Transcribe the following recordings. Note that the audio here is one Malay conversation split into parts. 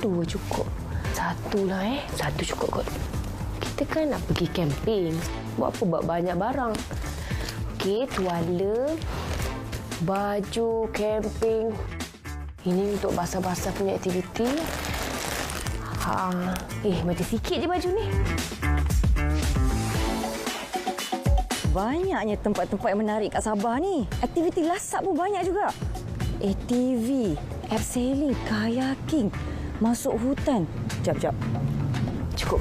2 cukup. Satu cukup kot. Kita kan nak pergi camping. Buat apa buat banyak barang? Okey, tuala, baju camping. Ini untuk basah-basah punya aktiviti. Macam sikit je baju ni. Banyaknya tempat-tempat yang menarik kat Sabah ni. Aktiviti lasak pun banyak juga. ATV, abseiling, kayaking, masuk hutan. Jap. Cukup.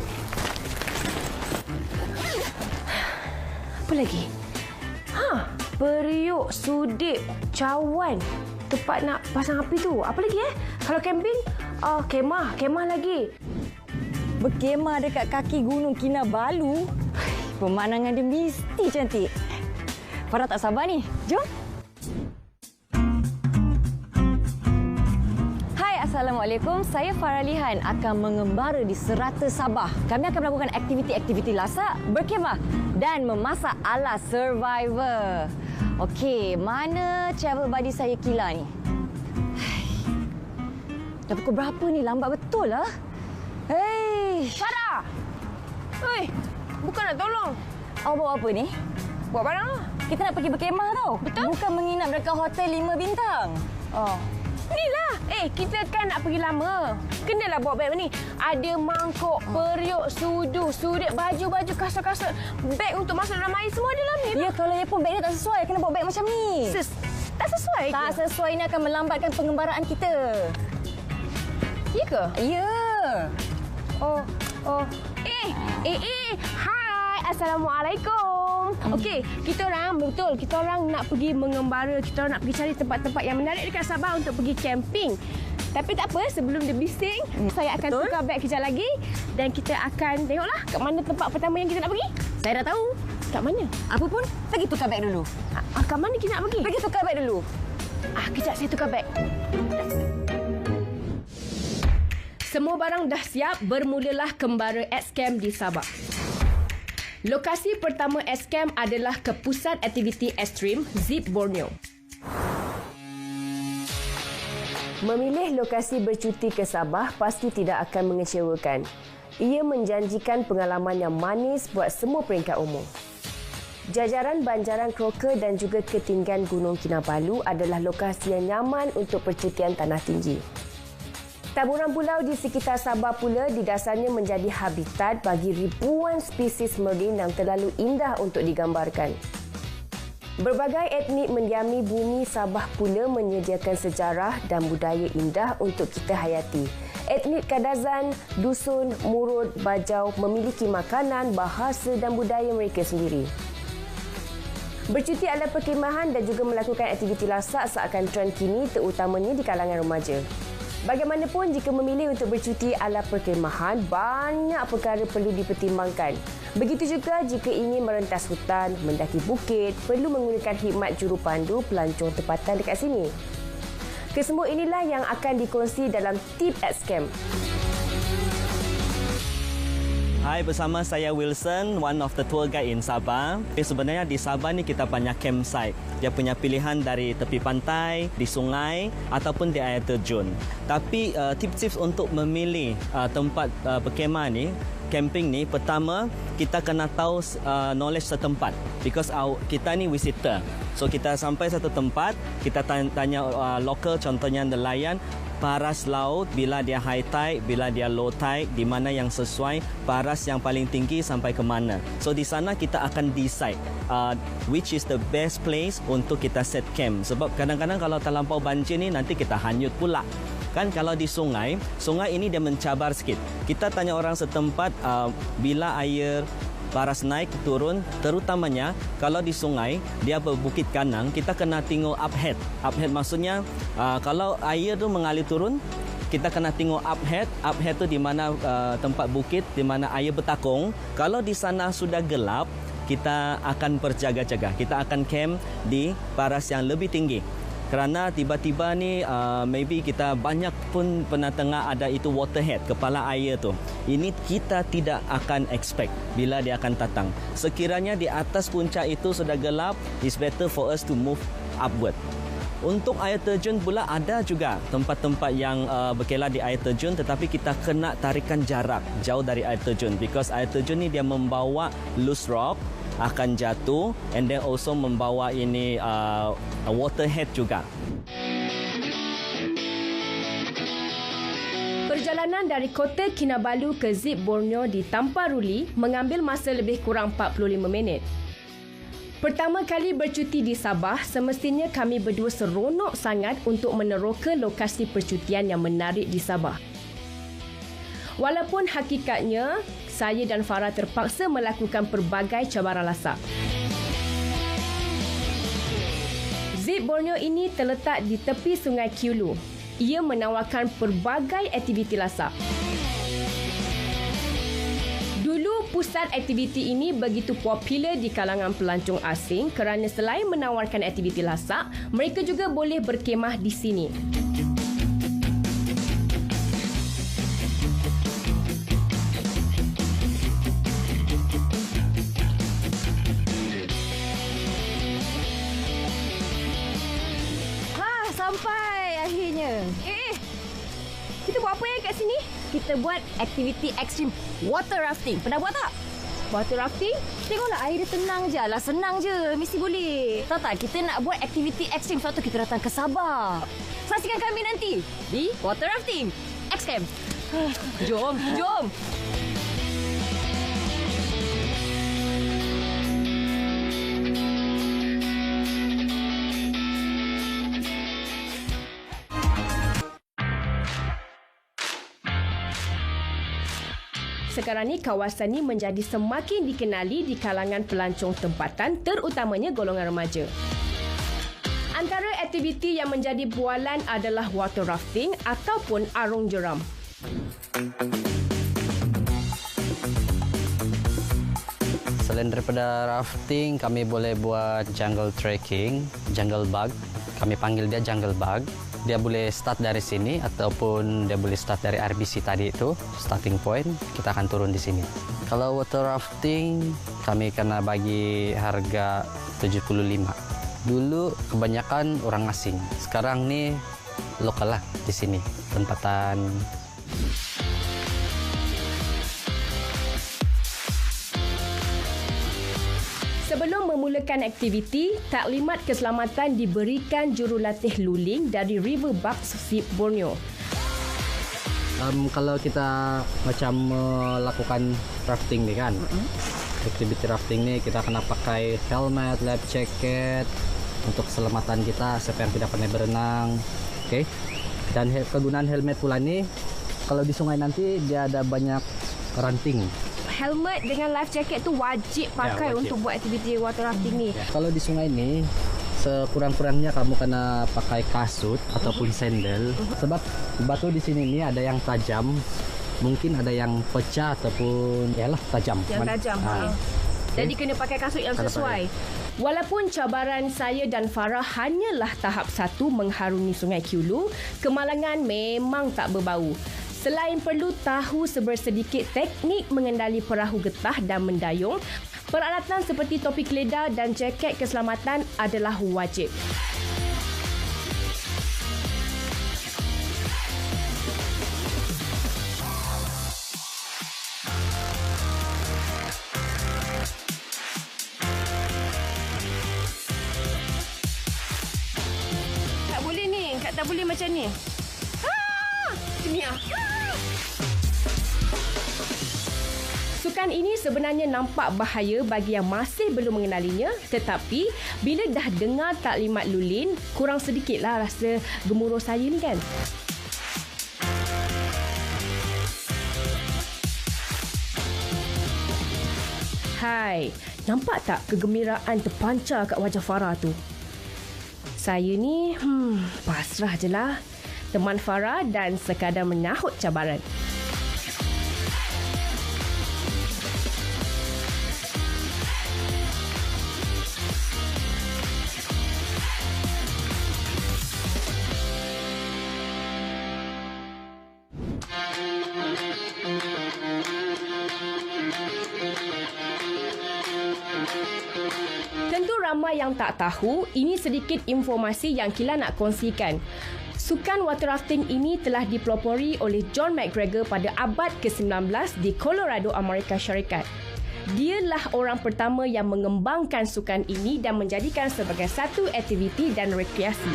Apa lagi? Periuk, sudik, cawan. Tempat nak pasang api tu. Apa lagi Kalau camping, kemah lagi. Berkemah dekat kaki Gunung Kinabalu. Pemandangan dia mesti cantik. Farah tak sabar ni. Jom. Hai, Assalamualaikum. Saya Farah Lihan akan mengembara di Serata Sabah. Kami akan melakukan aktiviti-aktiviti lasak, berkemah dan memasak ala Survivor. Okey, mana travel buddy saya Kila ni? Dah pukul berapa ni? Lambat betul lah. Hei, Farah! Bukan nak tolong. awak bawa apa ni? Buat barang lah. Kita nak pergi berkemah tau. Betul. Bukan menginap dekat hotel 5 bintang. Inilah. Kita kan nak pergi lama. Kenalah bawa beg ni. Ada mangkuk, periuk, sudik, baju-baju, kasut-kasut. Beg untuk masuk dalam air semua ada dalam ni. Ya, kalau dia pun beg dia tak sesuai. Kena bawa beg macam ni. Tak sesuai ke? Tak sesuai, ini akan melambatkan pengembaraan kita. Ya ke? Ya. Hai, Assalamualaikum. Okey, kita orang nak pergi mengembara, kita orang nak pergi cari tempat-tempat yang menarik dekat Sabah untuk pergi camping. Tapi tak apa, sebelum dia bising, saya akan tukar beg kejap lagi dan kita akan tengoklah kat mana tempat pertama yang kita nak pergi. Saya dah tahu. Kat mana? Apa pun, pergi tukar beg dulu. Kat mana kita nak pergi? Pergi tukar beg dulu. Kejap saya tukar beg. Semua barang dah siap, bermulalah kembara X-Camp di Sabah. Lokasi pertama X-Camp adalah ke Pusat Aktiviti Ekstrim Zip Borneo. Memilih lokasi bercuti ke Sabah pasti tidak akan mengecewakan. Ia menjanjikan pengalaman yang manis buat semua peringkat umur. Jajaran Banjaran Crocker dan juga ketinggian Gunung Kinabalu adalah lokasi yang nyaman untuk percutian tanah tinggi. Taburan pulau di sekitar Sabah pula didasarnya menjadi habitat bagi ribuan spesies marine yang terlalu indah untuk digambarkan. Berbagai etnik mendiami bumi Sabah pula menyediakan sejarah dan budaya indah untuk kita hayati. Etnik Kadazan, Dusun, Murud, Bajau memiliki makanan, bahasa dan budaya mereka sendiri. Bercuti ala perkhemahan dan juga melakukan aktiviti lasak seakan trend kini, terutamanya di kalangan remaja. Bagaimanapun, jika memilih untuk bercuti ala perkhemahan, banyak perkara perlu dipertimbangkan. Begitu juga jika ingin merentas hutan, mendaki bukit, perlu menggunakan khidmat jurupandu pelancong tempatan dekat sini. Kesemua inilah yang akan dikongsi dalam tip X-Camp. Hai, bersama saya Wilson, one of the tour guide in Sabah. Sebenarnya di Sabah ni kita banyak campsite. Dia punya pilihan dari tepi pantai, di sungai ataupun di air terjun. Tapi tips-tips untuk memilih tempat berkemah ni, camping ni, pertama kita kena tahu knowledge setempat. Because kita ni visitor. So kita sampai satu tempat, kita tanya local, contohnya nelayan, paras laut bila dia high tide, bila dia low tide, di mana yang sesuai, paras yang paling tinggi sampai ke mana. So di sana kita akan decide which is the best place untuk kita set camp. Sebab kadang-kadang kalau terlampau banjir ni nanti kita hanyut pula. Kan kalau di sungai ini dia mencabar sikit. Kita tanya orang setempat bila air paras naik turun, terutamanya kalau di sungai dia berbukit kanang, kita kena tengok uphead. Uphead maksudnya kalau air tu mengalir turun, kita kena tengok uphead. Uphead tu di mana tempat bukit, di mana air bertakung. Kalau di sana sudah gelap, kita akan berjaga-jaga. Kita akan camp di paras yang lebih tinggi. Kerana tiba-tiba ni maybe kita banyak pun pernah tengah ada itu waterhead, kepala air tu. Ini kita tidak akan expect bila dia akan datang. Sekiranya di atas puncak itu sudah gelap, it's better for us to move upward. Untuk air terjun pula ada juga tempat-tempat yang berkelah di air terjun, tetapi kita kena tarikan jarak jauh dari air terjun because air terjun ni dia membawa loose rock akan jatuh and then also membawa ini waterhead juga. Perjalanan dari Kota Kinabalu ke Zip Borneo di tanpa ruli mengambil masa lebih kurang 45 minit. Pertama kali bercuti di Sabah, semestinya kami berdua seronok sangat untuk meneroka lokasi percutian yang menarik di Sabah. Walaupun hakikatnya, saya dan Farah terpaksa melakukan pelbagai cabaran lasak. Zip Borneo ini terletak di tepi Sungai Kiulu. Ia menawarkan pelbagai aktiviti lasak. Dulu, pusat aktiviti ini begitu popular di kalangan pelancong asing kerana selain menawarkan aktiviti lasak, mereka juga boleh berkemah di sini. Sampai akhirnya. Kita buat apa ya kat sini? Kita buat aktiviti ekstrim water rafting. Pernah buat tak? Water rafting? Tengoklah air dia tenang je. Lah senang je. Mesti boleh. Tahu tak? Kita nak buat aktiviti ekstrim. Sebab tu kita datang ke Sabah. Saksikan kami nanti di water rafting X-Camp. Jom, jom. Sekarang ni kawasan ni menjadi semakin dikenali di kalangan pelancong tempatan, terutamanya golongan remaja. Antara aktiviti yang menjadi bualan adalah water rafting ataupun arung jeram. Selain daripada rafting, kami boleh buat jungle trekking, jungle bug. Kami panggil dia jungle bug. Dia boleh start dari sini ataupun dia boleh start dari RBC tadi itu, starting point. Kita akan turun di sini. Kalau water rafting, kami kena bagi harga 75. Dulu kebanyakan orang asing. Sekarang ni lokal lah di sini, tempatan. Sebelum memulakan aktiviti, taklimat keselamatan diberikan jurulatih luling dari Riverbucks Zip Borneo. Kalau kita macam melakukan rafting ni kan, aktiviti rafting ni kita kena pakai helmet, life jacket untuk keselamatan kita siapa yang tidak pandai berenang. Okay? Dan kegunaan helmet pula ni, kalau di sungai nanti dia ada banyak ranting. Helmet dengan life jacket tu wajib pakai wajib untuk buat aktiviti water rafting ni. Kalau di sungai ni, sekurang-kurangnya kamu kena pakai kasut ataupun sandal. Sebab batu di sini ni ada yang tajam, mungkin ada yang pecah ataupun yalah tajam. Yang tajam. Jadi kena pakai kasut yang sesuai. Walaupun cabaran saya dan Farah hanyalah tahap 1 mengharungi Sungai Kiulu, kemalangan memang tak berbau. Selain perlu tahu sebersedikit teknik mengendali perahu getah dan mendayung, peralatan seperti topi keledar dan jaket keselamatan adalah wajib. Tak boleh ni, tak boleh macam ni. Sukan ini sebenarnya nampak bahaya bagi yang masih belum mengenalinya, tetapi bila dah dengar taklimat lulin, kurang sedikitlah rasa gemuruh saya ni kan. Hai, nampak tak kegembiraan terpancar kat wajah Farah tu? Saya ni, pasrah je lah. Teman Farah dan sekadar menyahut cabaran. ramai yang tak tahu, ini sedikit informasi yang Kila nak kongsikan. Sukan water rafting ini telah dipelopori oleh John McGregor pada abad ke-19 di Colorado, Amerika Syarikat. Dialah orang pertama yang mengembangkan sukan ini dan menjadikan sebagai satu aktiviti dan rekreasi.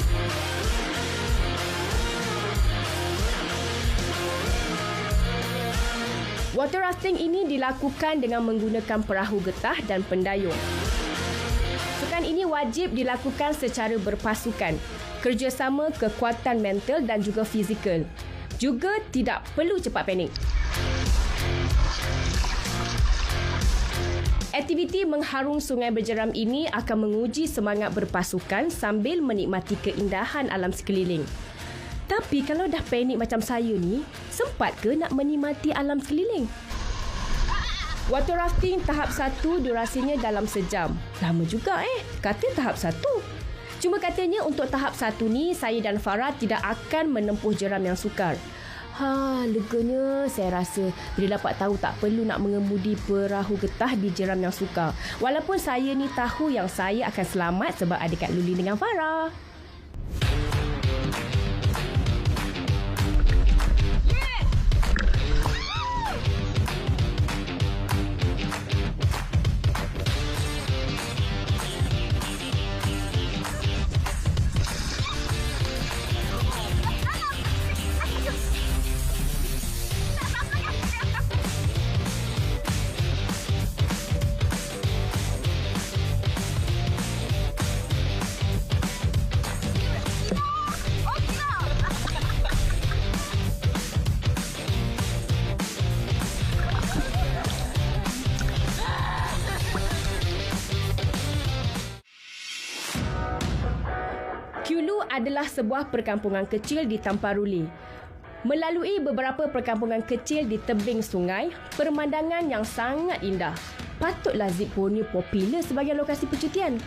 Water rafting ini dilakukan dengan menggunakan perahu getah dan pendayung. Sukan ini wajib dilakukan secara berpasukan, kerjasama, kekuatan mental dan juga fizikal. Juga tidak perlu cepat panik. Aktiviti mengharung sungai berjeram ini akan menguji semangat berpasukan sambil menikmati keindahan alam sekeliling. Tapi kalau dah panik macam saya ni, sempat ke nak menikmati alam sekeliling? Water rafting tahap 1 durasinya dalam sejam. Lama juga kata tahap 1. Cuma katanya untuk tahap 1 ni, saya dan Farah tidak akan menempuh jeram yang sukar. Leganya saya rasa bila dapat tahu tak perlu nak mengemudi perahu getah di jeram yang sukar. Walaupun saya ni tahu yang saya akan selamat sebab ada Kak Luli dengan Farah. Kyulu adalah sebuah perkampungan kecil di Tamparuli. Melalui beberapa perkampungan kecil di tebing sungai, pemandangan yang sangat indah. Patutlah Zip Borneo popular sebagai lokasi percutian.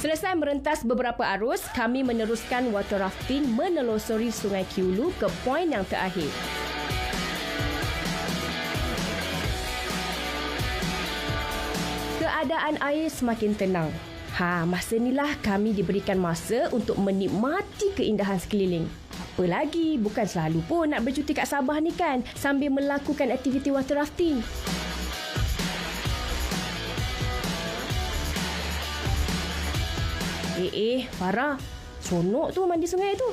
Selesai merentas beberapa arus, kami meneruskan water rafting menelusuri Sungai Kyulu ke poin yang terakhir. Keadaan air semakin tenang. Masa inilah kami diberikan masa untuk menikmati keindahan sekeliling. Apa lagi, bukan selalu pun nak bercuti kat Sabah ni kan, sambil melakukan aktiviti water rafting. Farah, seronok tu mandi sungai tu.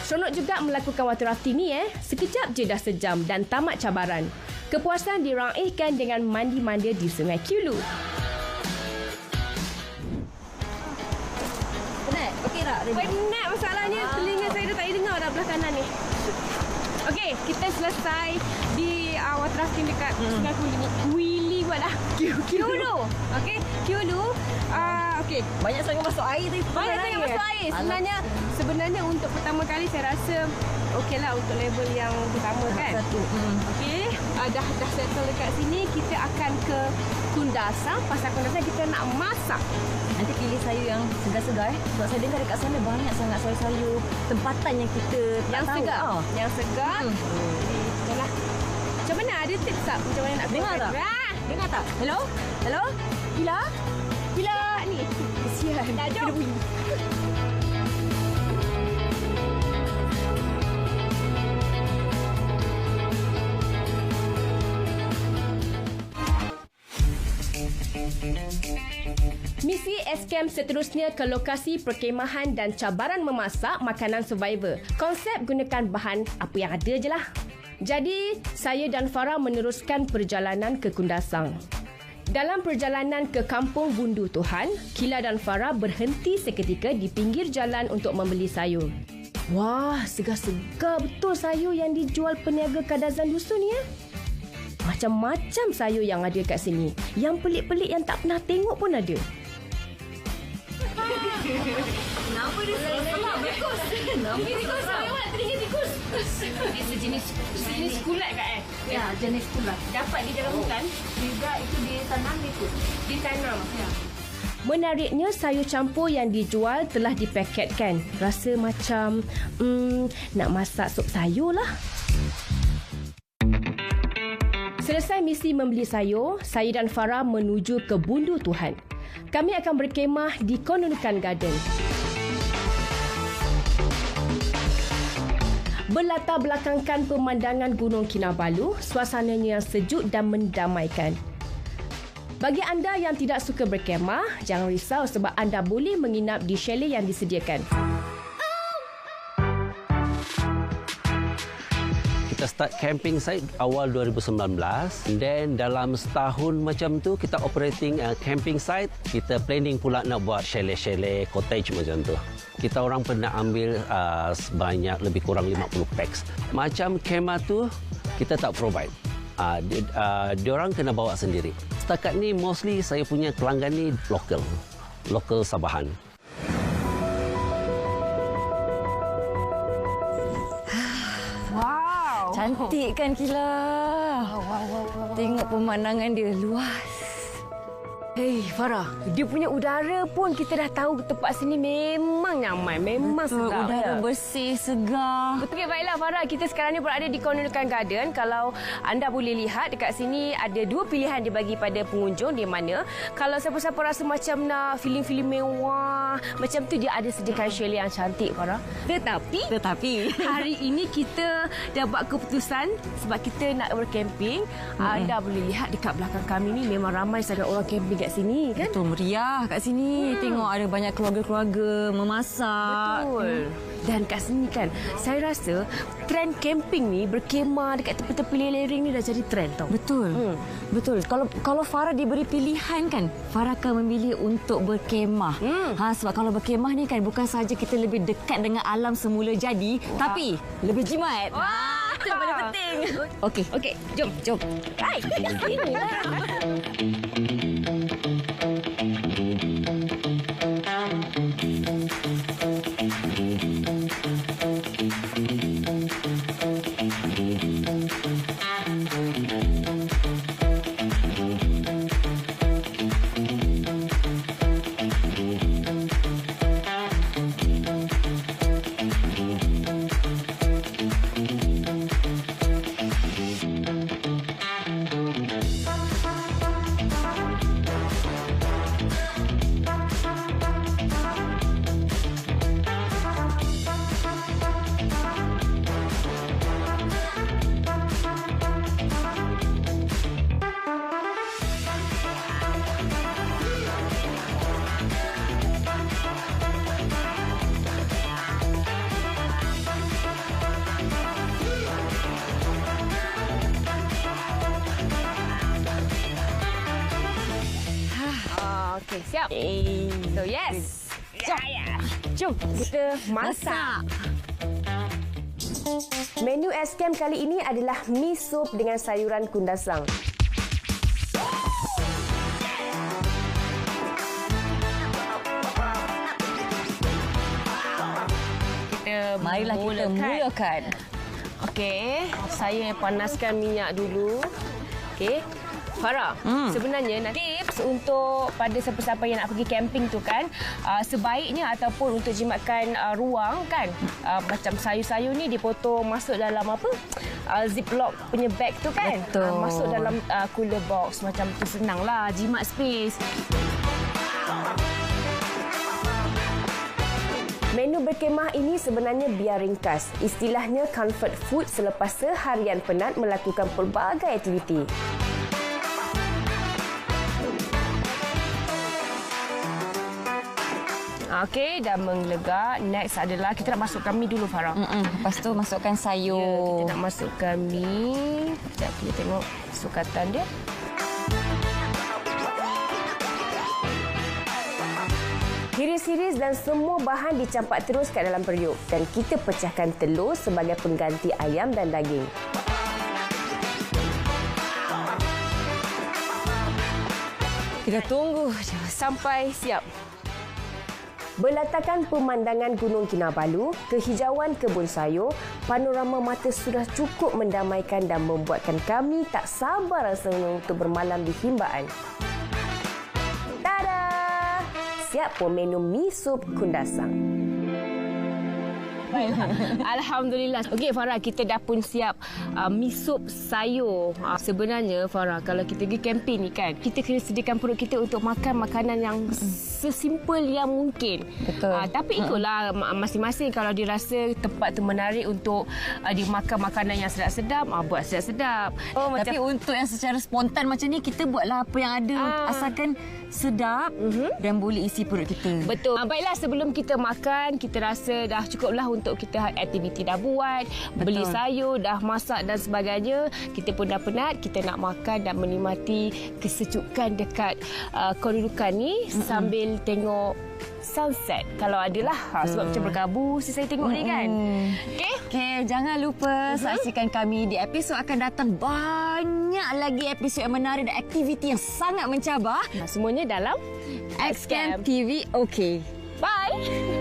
Seronok juga melakukan water rafting ni Sekejap je dah sejam dan tamat cabaran. Kepuasan diraihkan dengan mandi-mandi di Sungai Kyulu. Penat? Okey tak? Penat masalahnya. Telinga saya dah tak dengar dah belah kanan ni. Okey, kita selesai di water rafting dekat Sungai Kyulu ni. Wili buat dah. Kyulu. Okey, Kyulu. Okey. Banyak sangat masuk air tadi. Banyak sangat masuk air. Sebenarnya untuk pertama kali saya rasa okeylah untuk level yang pertama kan. Okey. Dah settle dekat sini, kita akan ke Kundasang. Pasal Kundasang kita nak masak. Nanti pilih sayur yang segar-segar sebab saya dengar dekat sana banyak sangat sayur-sayur tempatan yang kita tak tahu. Yang segar. Yalah. Macam mana? Ada tips tak? Macam mana nak dengar tak? Dengar tak? Hello? Kila ni. Kesian. Dah jom. Misi Escamp seterusnya ke lokasi perkemahan dan cabaran memasak makanan survivor. Konsep gunakan bahan apa yang ada je lah. Jadi, saya dan Farah meneruskan perjalanan ke Kundasang. Dalam perjalanan ke Kampung Bundu Tuhan, Kila dan Farah berhenti seketika di pinggir jalan untuk membeli sayur. Wah, segar-segar betul sayur yang dijual peniaga kadazan dusun ni Macam-macam sayur yang ada kat sini. Yang pelik-pelik yang tak pernah tengok pun ada. Kenapa dia salah? Bagus. Kenapa dia salah? Telinga tikus. Dia sejenis kulat kat Ya, jenis kulat. Dapat di dalam hutan. Juga itu ditanam itu. Ditanam. Ya. Menariknya, sayur campur yang dijual telah dipaketkan. Rasa macam nak masak sup sayur lah. Selesai misi membeli sayur, saya dan Farah menuju ke Bundu Tuhan. Kami akan berkemah di Konunukan Garden. Berlatar belakangkan pemandangan Gunung Kinabalu, suasananya yang sejuk dan mendamaikan. Bagi anda yang tidak suka berkemah, jangan risau sebab anda boleh menginap di chalet yang disediakan. Kita start camping site awal 2019. Then dalam setahun macam tu kita operating camping site. Kita planning pula nak buat chalet-chalet, cottage macam tu. Kita orang pernah ambil sebanyak lebih kurang 50 packs. Macam kemah tu kita tak provide. Diorang kena bawa sendiri. Setakat ni mostly saya punya pelanggan ni local Sabahan. Wow. Cantik kan Kila? Tengok pemandangan dia luas. Hei Farah, dia punya udara pun kita dah tahu tempat sini memang nyaman, memang sedap. Udara bersih, segar. Betul ke? Baiklah Farah, kita sekarang ni berada di Konunukan Garden. Kalau anda boleh lihat dekat sini ada dua pilihan dibagi pada pengunjung, di mana kalau siapa-siapa rasa macam nak feeling-feeling mewah, macam tu dia ada sediakan chalet yang cantik Farah. Tetapi hari ini kita dah buat keputusan sebab kita nak bercamping. Anda boleh lihat dekat belakang kami ni memang ramai sangat orang camping kat sini kan? Betul, meriah kat sini. Tengok ada banyak keluarga-keluarga memasak. Betul. Dan kat sini kan, saya rasa trend camping ni, berkemah dekat tepi-tepi lereng ni dah jadi trend tau. Betul. Betul. Kalau Farah diberi pilihan kan, Farah akan memilih untuk berkemah. Sebab kalau berkemah ni kan bukan saja kita lebih dekat dengan alam semula jadi, tapi lebih jimat. Itu yang paling penting. Okey, jom. Hai, sinilah. Okey, siap. So, yes. Jom kita masak. Menu es kem kali ini adalah mi sup dengan sayuran kundasang. Marilah kita mulakan. Okey, saya panaskan minyak dulu. Okey. Farah, sebenarnya tips untuk pada siapa-siapa yang nak pergi camping tu kan, sebaiknya ataupun untuk jimatkan ruang kan, macam sayur-sayur ni dipotong masuk dalam apa? Ziplock punya bag tu kan. Betul. Masuk dalam cooler box macam tu, senanglah jimat space. Menu berkemah ini sebenarnya biar ringkas. Istilahnya comfort food selepas seharian penat melakukan pelbagai aktiviti. Okey, dah menggelegak. Next adalah kita nak masukkan mi dulu, Farah. Lepas tu masukkan sayur. Ya, kita nak masukkan mi. Sekejap kita tengok sukatan dia. Hiris-hiris dan semua bahan dicampak terus kat dalam periuk. Dan kita pecahkan telur sebagai pengganti ayam dan daging. Kita tunggu sampai siap. Berlatarkan pemandangan Gunung Kinabalu, kehijauan kebun sayur, panorama mata sudah cukup mendamaikan dan membuatkan kami tak sabar rasanya untuk bermalam di himbaan. Tada! Siap pun menu mi sup kundasang. Alhamdulillah. Okey Farah, kita dah pun siap mi sup sayur. Sebenarnya Farah, kalau kita pergi camping ni kan, kita kena sediakan perut kita untuk makan makanan yang sesimpel yang mungkin. Betul. Tapi ikutlah masing-masing, kalau dia rasa tempat tu menarik untuk dia makan makanan yang sedap-sedap, buat sedap-sedap. Tapi untuk yang secara spontan macam ni, kita buatlah apa yang ada. Asalkan sedap dan boleh isi perut kita. Betul. Baiklah, sebelum kita makan, kita rasa dah cukuplah untuk kita aktiviti dah buat. Betul. Beli sayur, dah masak dan sebagainya. Kita pun dah penat, kita nak makan dan menikmati kesejukan dekat kedudukan ni sambil tengok sunset. Kalau adalah sebab macam berkabut saya tengok ni kan. Okey, jangan lupa saksikan kami di episod akan datang. Banyak lagi episod yang menarik dan aktiviti yang sangat mencabar. Semuanya dalam Xcamp TV. Okey. Bye.